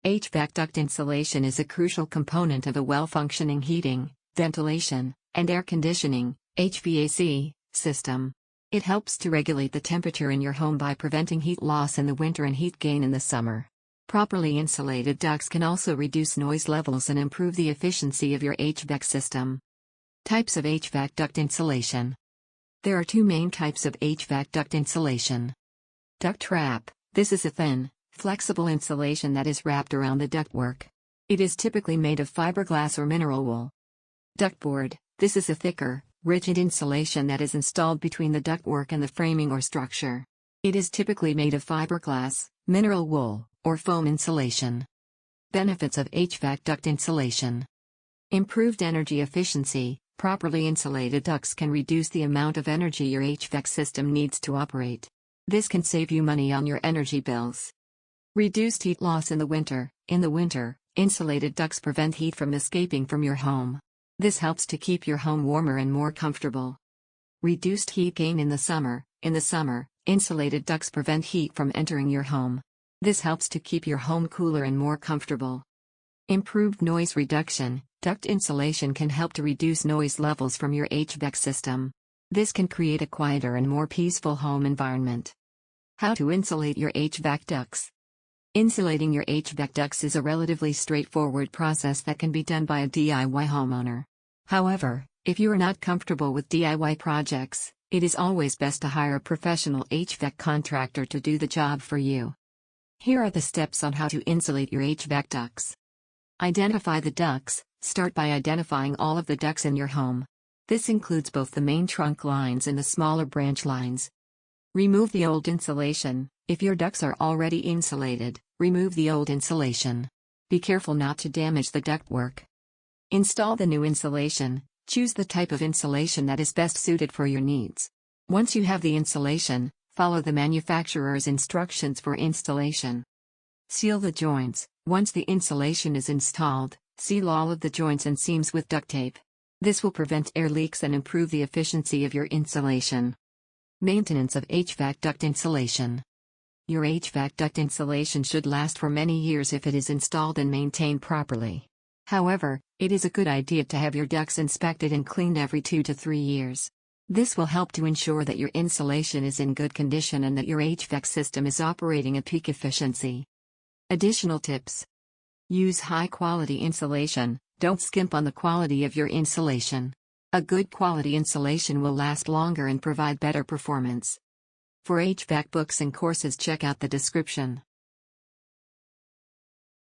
HVAC duct insulation is a crucial component of a well-functioning heating, ventilation, and air conditioning (HVAC) system. It helps to regulate the temperature in your home by preventing heat loss in the winter and heat gain in the summer. Properly insulated ducts can also reduce noise levels and improve the efficiency of your HVAC system. Types of HVAC duct insulation. There are two main types of HVAC duct insulation. Duct wrap. This is a thin, flexible insulation that is wrapped around the ductwork. It is typically made of fiberglass or mineral wool. Ductboard. This is a thicker, rigid insulation that is installed between the ductwork and the framing or structure. It is typically made of fiberglass, mineral wool, or foam insulation. Benefits of HVAC duct insulation. Improved energy efficiency. Properly insulated ducts can reduce the amount of energy your HVAC system needs to operate. This can save you money on your energy bills. Reduced heat loss in the winter. In the winter, insulated ducts prevent heat from escaping from your home. This helps to keep your home warmer and more comfortable. Reduced heat gain in the summer. In the summer, insulated ducts prevent heat from entering your home. This helps to keep your home cooler and more comfortable. Improved noise reduction. Duct insulation can help to reduce noise levels from your HVAC system. This can create a quieter and more peaceful home environment. How to insulate your HVAC ducts. Insulating your HVAC ducts is a relatively straightforward process that can be done by a DIY homeowner. However, if you are not comfortable with DIY projects, it is always best to hire a professional HVAC contractor to do the job for you. Here are the steps on how to insulate your HVAC ducts. Identify the ducts. Start by identifying all of the ducts in your home. This includes both the main trunk lines and the smaller branch lines. Remove the old insulation. If your ducts are already insulated, remove the old insulation. Be careful not to damage the ductwork. Install the new insulation. Choose the type of insulation that is best suited for your needs. Once you have the insulation, follow the manufacturer's instructions for installation. Seal the joints. Once the insulation is installed, seal all of the joints and seams with duct tape. This will prevent air leaks and improve the efficiency of your insulation. Maintenance of HVAC duct insulation. Your HVAC duct insulation should last for many years if it is installed and maintained properly. However, it is a good idea to have your ducts inspected and cleaned every 2 to 3 years. This will help to ensure that your insulation is in good condition and that your HVAC system is operating at peak efficiency. Additional tips. Use high-quality insulation. Don't skimp on the quality of your insulation. A good quality insulation will last longer and provide better performance. For HVAC books and courses, check out the description.